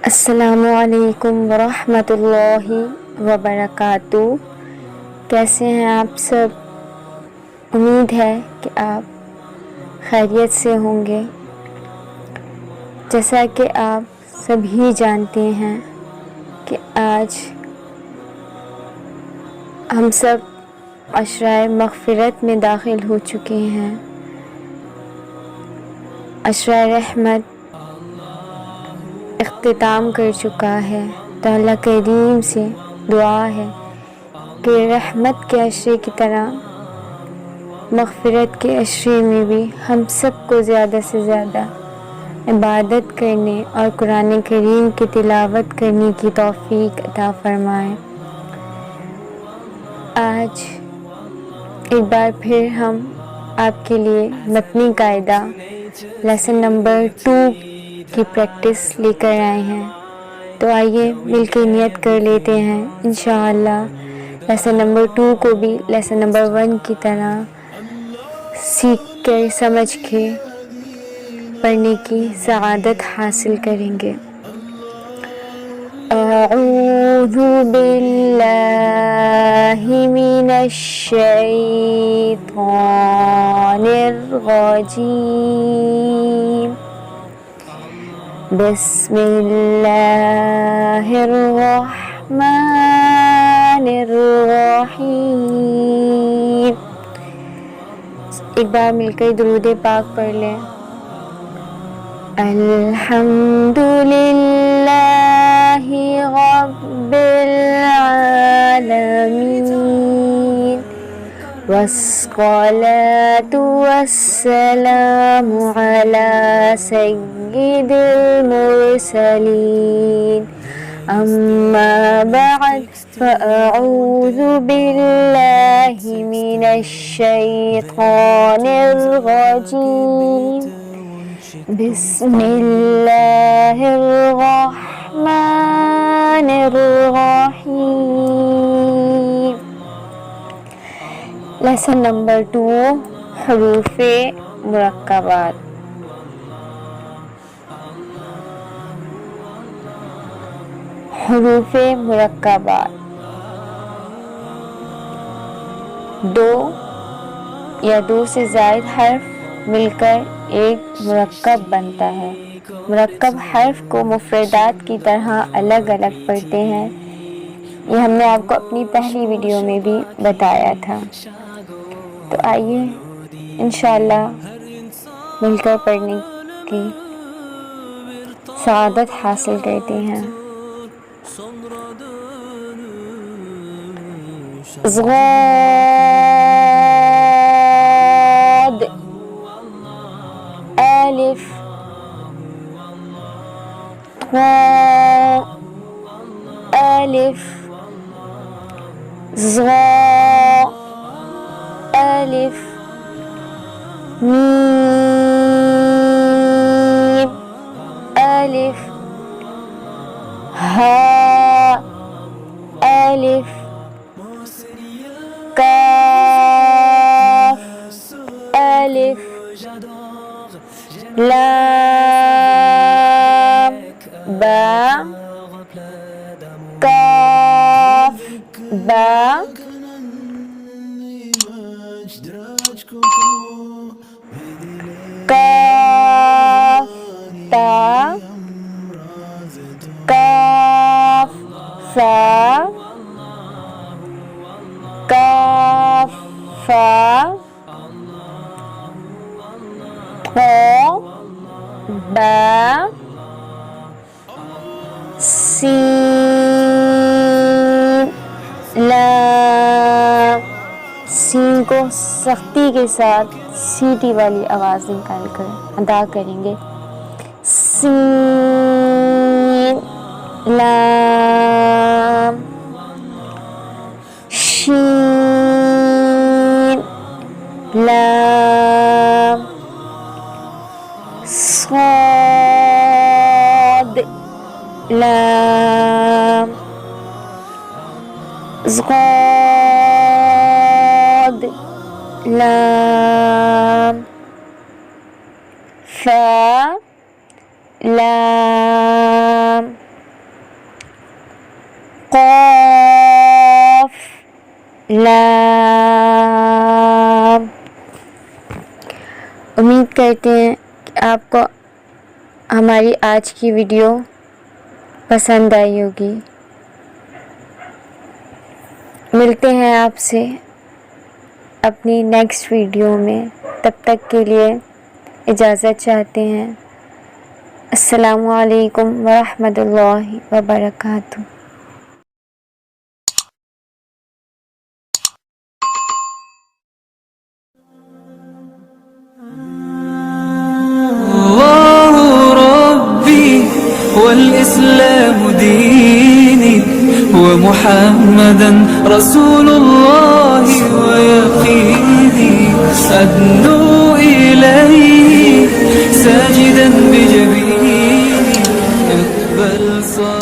अस्सलामुअलैकुम वरहमतुल्लाहि वबरकातुहू। कैसे हैं आप सब? उम्मीद है कि आप खैरियत से होंगे। जैसा कि आप सभी जानते हैं कि आज हम सब अशराए मग़फ़िरत में दाखिल हो चुके हैं। अशराए रहमत इख्तिताम कर चुका है। तो अल्लाह करीम से दुआ है कि रहमत के अशरे की तरह मग़फ़िरत के अशरे में भी हम सबको ज़्यादा से ज़्यादा इबादत करने और कुरान करीम की तिलावत करने की तौफ़ीक अता फ़रमाए। आज एक बार फिर हम आपके लिए मतनी कायदा लेसन नंबर 2 की प्रैक्टिस लेकर आए हैं। तो आइए मिलकर नियत कर लेते हैं इंशाअल्लाह लेसन नंबर 2 को भी लेसन नंबर 1 की तरह सीख कर समझ के पढ़ने की सआदत हासिल करेंगे। अऊज़ु बिल्लाहि मिनश शैतानिर रजीम। बिस्मिल्लाहिर्रहमानिर्रहीम। एक बार मिलकर दुरूद पाक पढ़ लें। अल्हम्दुलिल्लाहि रब्बिल आलमीन वस्सलातु वस्सलामु अला सय्यिदिल मुरसलीन। अम्मा बअद फ़अऊज़ु बिल्लाहि मिनश शैतानिर रजीम। बिस्मिल्लाहिर्रहमानिर्रहीम। Lesson number 2 हरूफ़े मुरक्कबात। हरूफ़े मुरक्कबात 2 या 2 से ज़ायद हर्फ मिलकर एक मुरक्कब बनता है। मुरक्कब हर्फ को मुफ़रदात की तरह अलग अलग पढ़ते हैं। ये हमने आपको अपनी पहली वीडियो में भी बताया था। तो आइए इंशाअल्लाह मिलकर पढ़ने की सआदत हासिल करते हैं। ज़ाद अलिफ ता अलिफ ज़ा अलिफ मीम अलिफ हा अलिफ काफ अलिफ लाम बा काफ बा काफ ता काफ फा काफ फा ता बा सीन लाम। सीन को सख्ती के साथ सीटी वाली आवाज़ निकाल कर अदा करेंगे। सीन, लाम, शीन, लाम, صاد لام صاد لام فا لام قاف لام। उम्मीद करते हैं कि आपको हमारी आज की वीडियो पसंद आई होगी। मिलते हैं आपसे अपनी नेक्स्ट वीडियो में, तब तक के लिए इजाज़त चाहते हैं। अस्सलामु अलैकुम वरहमतुल्लाहि वबरकातुहू। والإسلام ديني ومحمدا رسول الله ويقيني أدنو إليه ساجدا بجبيني اقبل صلاة